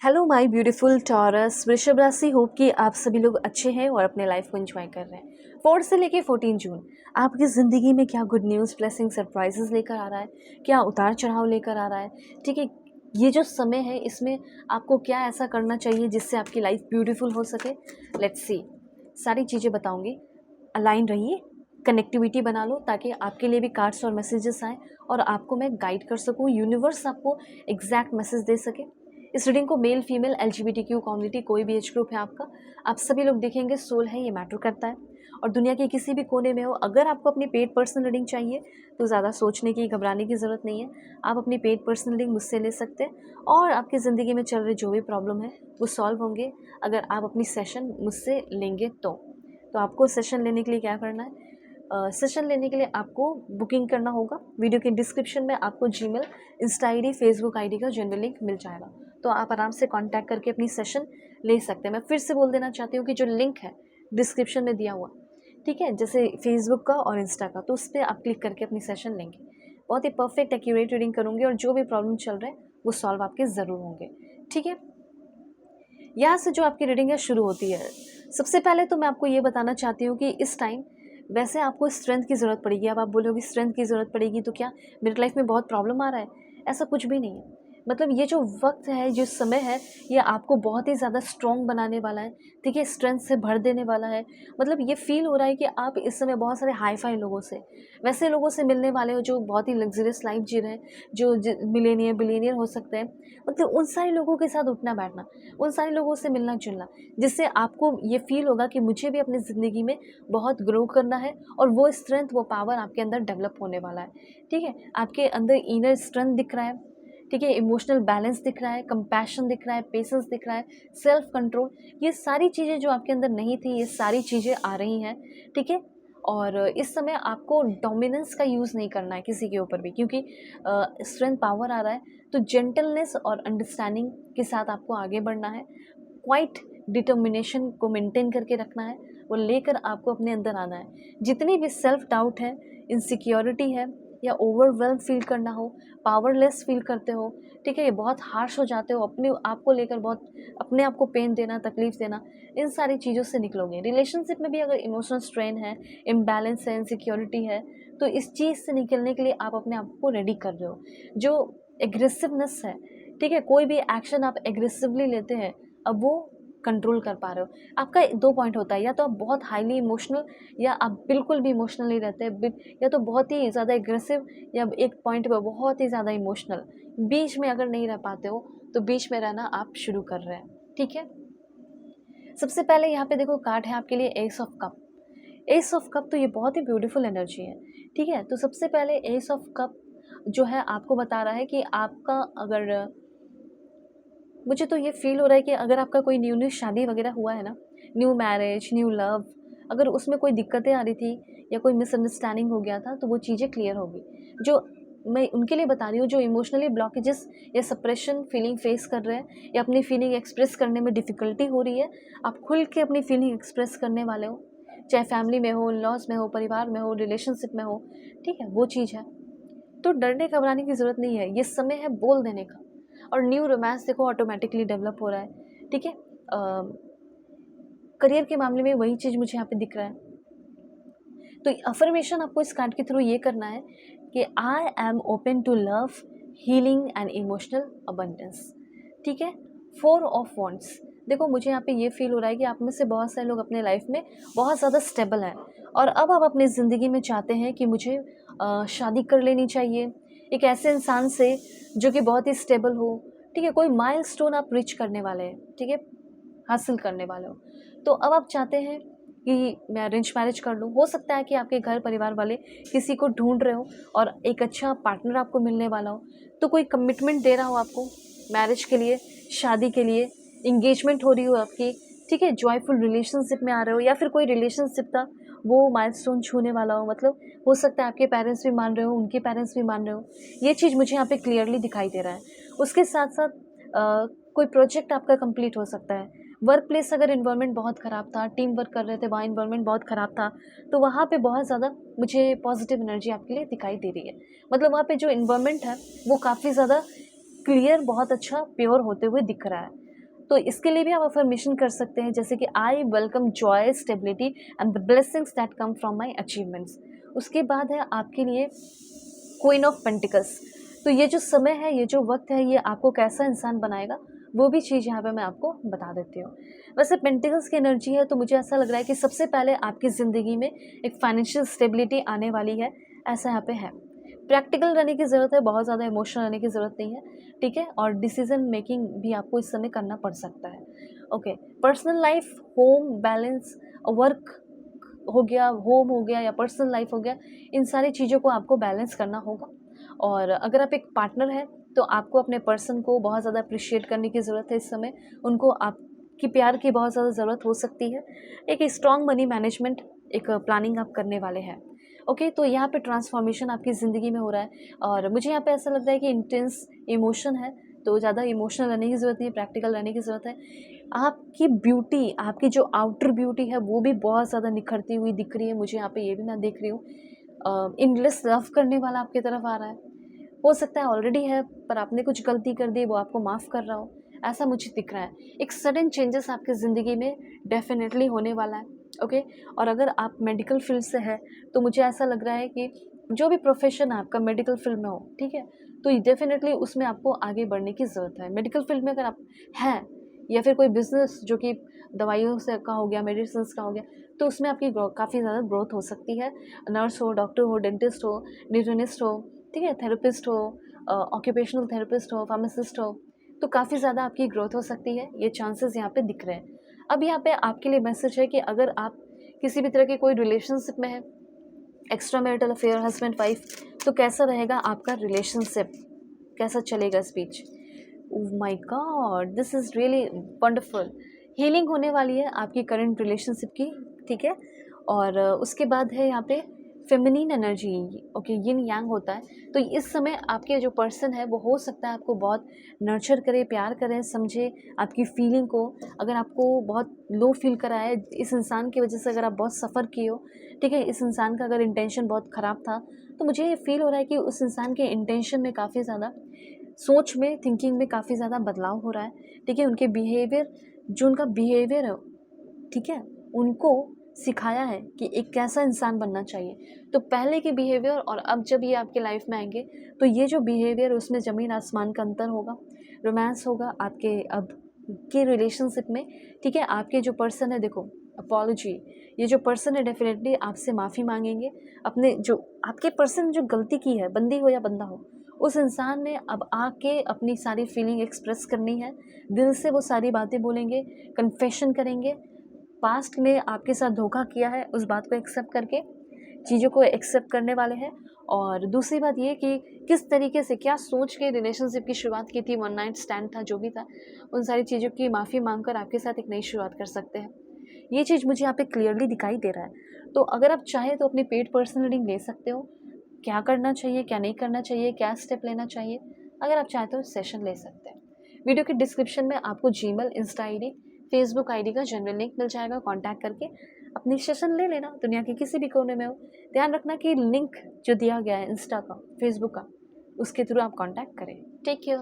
Hello my beautiful taurus वृषभ राशि। Hope कि आप सभी लोग अच्छे हैं और अपने लाइफ को एंजॉय कर रहे हैं। 4 से लेके 14 जून आपकी ज़िंदगी में क्या गुड न्यूज़, ब्लेसिंग, सरप्राइजेस लेकर आ रहा है, क्या उतार चढ़ाव लेकर आ रहा है। ठीक है, ये जो समय है इसमें आपको क्या ऐसा करना चाहिए जिससे आपकी लाइफ ब्यूटीफुल हो सके। लेट्स सी, सारी चीज़ें बताऊँगी। अलाइन रहिए, कनेक्टिविटी बना लो ताकि आपके लिए भी कार्ड्स और मैसेजेस आएँ और आपको मैं गाइड कर सकूँ, यूनिवर्स आपको एग्जैक्ट मैसेज दे सके। इस रीडिंग को मेल फीमेल LGBTQ कम्युनिटी, कोई भी एज ग्रुप है आपका, आप सभी लोग देखेंगे। सोल है, ये मैटर करता है। और दुनिया के किसी भी कोने में हो, अगर आपको अपनी पेड पर्सनल रीडिंग चाहिए तो ज़्यादा सोचने की, घबराने की ज़रूरत नहीं है। आप अपनी पेड पर्सनल रीडिंग मुझसे ले सकते हैं और आपकी ज़िंदगी में चल रहे जो भी प्रॉब्लम है वो सॉल्व होंगे अगर आप अपनी सेशन मुझसे लेंगे तो आपको सेशन लेने के लिए क्या करना है, सेशन लेने के लिए आपको बुकिंग करना होगा। वीडियो के डिस्क्रिप्शन में आपको Gmail, Insta ID, Facebook ID का जनरल लिंक मिल जाएगा, तो आप आराम से कांटेक्ट करके अपनी सेशन ले सकते हैं। मैं फिर से बोल देना चाहती हूँ कि जो लिंक है डिस्क्रिप्शन में दिया हुआ, ठीक है, जैसे फेसबुक का और इंस्टा का, तो उस पर आप क्लिक करके अपनी सेशन लेंगे। बहुत ही परफेक्ट एक्यूरेट रीडिंग करूँगी और जो भी प्रॉब्लम चल रहे हैं वो सॉल्व आपके ज़रूर होंगे। ठीक है, यहाँ से जो आपकी रीडिंग है शुरू होती है। सबसे पहले तो मैं आपको ये बताना चाहती हूँ कि इस टाइम वैसे आपको स्ट्रेंथ की ज़रूरत पड़ेगी। अब आप बोलोगे स्ट्रेंथ की ज़रूरत पड़ेगी तो क्या मेरी लाइफ में बहुत प्रॉब्लम आ रहा है? ऐसा कुछ भी नहीं है। मतलब ये जो वक्त है, जो समय है, ये आपको बहुत ही ज़्यादा स्ट्रॉन्ग बनाने वाला है। ठीक है, स्ट्रेंथ से भर देने वाला है। मतलब ये फील हो रहा है कि आप इस समय बहुत सारे हाई फाई लोगों से, वैसे लोगों से मिलने वाले हो जो बहुत ही लग्जरियस लाइफ जी रहे हैं, जो मिलेनियर बिलियनियर हो सकते हैं। मतलब उन सारे लोगों के साथ उठना बैठना, उन सारे लोगों से मिलना जुलना, जिससे आपको ये फील होगा कि मुझे भी अपनी ज़िंदगी में बहुत ग्रो करना है और वो स्ट्रेंथ, वो पावर आपके अंदर डेवलप होने वाला है। ठीक है, आपके अंदर इनर स्ट्रेंथ दिख रहा है। ठीक है, इमोशनल बैलेंस दिख रहा है, कंपैशन दिख रहा है, पेशेंस दिख रहा है, सेल्फ कंट्रोल, ये सारी चीज़ें जो आपके अंदर नहीं थी, ये सारी चीज़ें आ रही हैं। ठीक है, और इस समय आपको डोमिनेंस का यूज़ नहीं करना है किसी के ऊपर भी, क्योंकि स्ट्रेंथ पावर आ रहा है। तो जेंटलनेस और अंडरस्टैंडिंग के साथ आपको आगे बढ़ना है। क्वाइट डिटर्मिनेशन को मेंटेन करके रखना है, वो लेकर आपको अपने अंदर आना है। जितनी भी सेल्फ डाउट है, इनसिक्योरिटी है, या ओवरवेल्म फील करना हो, पावरलेस फील करते हो, ठीक है, ये बहुत हार्श हो जाते हो अपने आप को लेकर, बहुत अपने आप को पेन देना, तकलीफ देना, इन सारी चीज़ों से निकलोगे। रिलेशनशिप में भी अगर इमोशनल स्ट्रेन है, इम्बैलेंस है, इनसिक्योरिटी है, तो इस चीज़ से निकलने के लिए आप अपने आप को रेडी कर रहे हो। जो एग्रेसिवनेस है, ठीक है, कोई भी एक्शन आप एग्रेसिवली लेते हैं, अब वो कंट्रोल कर पा रहे हो। आपका 2 पॉइंट होता है, या तो आप बहुत हाईली इमोशनल, या आप बिल्कुल भी इमोशनल नहीं रहते, या तो बहुत ही ज़्यादा एग्रेसिव, या एक पॉइंट पे बहुत ही ज़्यादा इमोशनल। बीच में अगर नहीं रह पाते हो तो बीच में रहना आप शुरू कर रहे हैं। ठीक है, सबसे पहले यहाँ पे देखो कार्ड है आपके लिए S of cup. S of cup तो ये बहुत ही ब्यूटीफुल एनर्जी है। ठीक है, तो सबसे पहले एस ऑफ कप जो है आपको बता रहा है कि आपका, अगर मुझे तो ये फील हो रहा है कि अगर आपका कोई न्यू शादी वगैरह हुआ है ना, न्यू मैरिज, न्यू लव, अगर उसमें कोई दिक्कतें आ रही थी या कोई मिसअंडरस्टैंडिंग हो गया था तो वो चीज़ें क्लियर होगी। जो मैं उनके लिए बता रही हूँ जो इमोशनली ब्लॉकेजेस या सप्रेशन फीलिंग फेस कर रहे हैं, या अपनी फीलिंग एक्सप्रेस करने में डिफ़िकल्टी हो रही है, आप खुल के अपनी फीलिंग एक्सप्रेस करने वाले हो, चाहे फैमिली में हो, लॉस में हो, परिवार में हो, रिलेशनशिप में हो। ठीक है, वो चीज़ है। तो डरने घबराने की ज़रूरत नहीं है, ये समय है बोल देने का। और न्यू रोमांस देखो ऑटोमेटिकली डेवलप हो रहा है। ठीक है, करियर के मामले में वही चीज़ मुझे यहाँ पे दिख रहा है। तो अफर्मेशन आपको इस कार्ड के थ्रू ये करना है कि I am open to love, healing and emotional abundance. ठीक है, 4 ऑफ वॉन्ड्स। देखो मुझे यहाँ पे ये फील हो रहा है कि आप में से बहुत सारे लोग अपने लाइफ में बहुत ज़्यादा स्टेबल हैं और अब आप अपनी ज़िंदगी में चाहते हैं कि मुझे शादी कर लेनी चाहिए एक ऐसे इंसान से जो कि बहुत ही स्टेबल हो। ठीक है, कोई माइलस्टोन आप रीच करने वाले हैं, ठीक है, हासिल करने वाले हो। तो अब आप चाहते हैं कि मैं अरेंज मैरिज कर लूँ। हो सकता है कि आपके घर परिवार वाले किसी को ढूंढ रहे हो और एक अच्छा पार्टनर आपको मिलने वाला हो, तो कोई कमिटमेंट दे रहा हो आपको मैरिज के लिए, शादी के लिए, इंगेजमेंट हो रही हो आपकी। ठीक है, जॉयफुल रिलेशनशिप में आ रहे हो, या फिर कोई रिलेशनशिप था वो माइलस्टोन छूने वाला हो। मतलब हो सकता है आपके पेरेंट्स भी मान रहे हो, उनके पेरेंट्स भी मान रहे हो। ये चीज़ मुझे यहाँ पे क्लियरली दिखाई दे रहा है। उसके साथ साथ कोई प्रोजेक्ट आपका कंप्लीट हो सकता है। वर्क प्लेस अगर इन्वायरमेंट बहुत ख़राब था, टीम वर्क कर रहे थे, वहाँ इन्वायरमेंट बहुत ख़राब था, तो वहाँ पे बहुत ज़्यादा मुझे पॉजिटिव एनर्जी आपके लिए दिखाई दे रही है। मतलब वहाँ पे जो इन्वायरमेंट है वो काफ़ी ज़्यादा क्लियर, बहुत अच्छा प्योर होते हुए दिख रहा है। तो इसके लिए भी आप अफर्मेशन कर सकते हैं, जैसे कि I welcome Joy, stability and the blessings that come from my achievements. उसके बाद है आपके लिए क्वीन ऑफ पेंटिकल्स। तो ये जो समय है, ये जो वक्त है, ये आपको कैसा इंसान बनाएगा वो भी चीज़ यहाँ पे मैं आपको बता देती हूँ। वैसे पेंटिकल्स की एनर्जी है तो मुझे ऐसा लग रहा है कि सबसे पहले आपकी ज़िंदगी में एक फाइनेंशियल स्टेबिलिटी आने वाली है, ऐसा यहाँ पे है। प्रैक्टिकल रहने की ज़रूरत है, बहुत ज़्यादा इमोशनल रहने की ज़रूरत नहीं है, ठीक है। और डिसीजन मेकिंग भी आपको इस समय करना पड़ सकता है। Okay, personal life, home balance, work हो गया, होम हो गया या पर्सनल लाइफ हो गया, इन सारी चीज़ों को आपको बैलेंस करना होगा। और अगर आप एक पार्टनर हैं तो आपको अपने पर्सन को बहुत ज़्यादा अप्रिशिएट करने की ज़रूरत है इस समय। उनको आपकी प्यार की बहुत ज़्यादा ज़रूरत हो सकती है। एक स्ट्रॉन्ग मनी मैनेजमेंट, एक प्लानिंग आप करने वाले हैं। ओके, तो यहाँ पे ट्रांसफॉर्मेशन आपकी ज़िंदगी में हो रहा है और मुझे यहाँ पे ऐसा लगता है कि इंटेंस इमोशन है, तो ज़्यादा इमोशनल रहने की ज़रूरत नहीं है, प्रैक्टिकल रहने की ज़रूरत है। आपकी ब्यूटी, आपकी जो आउटर ब्यूटी है वो भी बहुत ज़्यादा निखरती हुई दिख रही है मुझे यहाँ पे, ये भी मैं देख रही हूँ। इनलेस लव करने वाला आपकी तरफ आ रहा है, हो सकता है ऑलरेडी है पर आपने कुछ गलती कर दी, वो आपको माफ़ कर रहा हो, ऐसा मुझे दिख रहा है। एक सडन चेंजेस आपकी ज़िंदगी में डेफिनेटली होने वाला है। ओके, और अगर आप मेडिकल फील्ड से है तो मुझे ऐसा लग रहा है कि जो भी प्रोफेशन है आपका मेडिकल फील्ड में हो, ठीक है, तो डेफिनेटली उसमें आपको आगे बढ़ने की ज़रूरत है। मेडिकल फील्ड में अगर आप हैं या फिर कोई बिजनेस जो कि दवाइयों से का हो गया, मेडिसिन का हो गया, तो उसमें आपकी काफ़ी ज़्यादा ग्रोथ हो सकती है। नर्स हो, डॉक्टर हो, डेंटिस्ट हो, न्यूट्रिनिस्ट हो, ठीक है, थेरेपिस्ट हो, ऑक्यूपेशनल थेरेपिस्ट हो, फार्मासिस्ट हो, तो काफ़ी ज़्यादा आपकी ग्रोथ हो सकती है, ये चांसेस यहाँ पे दिख रहे हैं। अब यहाँ पे आपके लिए मैसेज है कि अगर आप किसी भी तरह के कोई रिलेशनशिप में है, extra marital affair, husband wife, तो कैसा रहेगा आपका रिलेशनशिप, कैसा चलेगा इस बीच। Oh my God, this is really wonderful. Healing होने वाली है आपकी करंट रिलेशनशिप की, ठीक है। और उसके बाद है यहाँ पे फेमिनिन एनर्जी। ओके, यिन यांग होता है, तो इस समय आपके जो पर्सन है वो हो सकता है आपको बहुत नर्चर करे, प्यार करे, समझे आपकी फीलिंग को। अगर आपको बहुत लो फील करा है इस इंसान की वजह से, अगर आप बहुत सफ़र किए हो, ठीक है, इस इंसान का अगर इंटेंशन बहुत ख़राब था, तो मुझे ये फील हो रहा है कि उस इंसान के इंटेंशन में काफ़ी ज़्यादा, सोच में, थिंकिंग में काफ़ी ज़्यादा बदलाव हो रहा है, ठीक है। उनके बिहेवियर, जो उनका बिहेवियर है, ठीक है, उनको सिखाया है कि एक कैसा इंसान बनना चाहिए। तो पहले के बिहेवियर और अब जब ये आपके लाइफ में आएंगे तो ये जो बिहेवियर, उसमें ज़मीन आसमान का अंतर होगा। रोमांस होगा आपके अब के रिलेशनशिप में, ठीक है। आपके जो पर्सन है, देखो, अपॉलॉजी, ये जो पर्सन है डेफिनेटली आपसे माफ़ी मांगेंगे। अपने जो आपके पर्सन जो गलती की है, बंदी हो या बंदा हो, उस इंसान ने अब आके अपनी सारी फीलिंग एक्सप्रेस करनी है, दिल से वो सारी बातें बोलेंगे, कन्फेशन करेंगे। पास्ट में आपके साथ धोखा किया है उस बात को एक्सेप्ट करके, चीज़ों को एक्सेप्ट करने वाले हैं। और दूसरी बात ये कि किस तरीके से, क्या सोच के रिलेशनशिप की शुरुआत की थी, वन नाइट स्टैंड था, जो भी था, उन सारी चीज़ों की माफ़ी मांगकर आपके साथ एक नई शुरुआत कर सकते हैं। ये चीज़ मुझे यहाँ पे क्लियरली दिखाई दे रहा है। तो अगर आप चाहें तो अपनी पेड पर्सनल रीडिंग ले सकते हो, क्या करना चाहिए, क्या नहीं करना चाहिए, क्या स्टेप लेना चाहिए, अगर आप चाहें तो सेशन ले सकते हैं। वीडियो के डिस्क्रिप्शन में आपको Gmail, Insta ID, Facebook ID का जनरल लिंक मिल जाएगा, कॉन्टैक्ट करके अपनी सेशन ले लेना, दुनिया के किसी भी कोने में हो। ध्यान रखना कि लिंक जो दिया गया है इंस्टा का, फेसबुक का, उसके थ्रू आप कॉन्टैक्ट करें। Take care.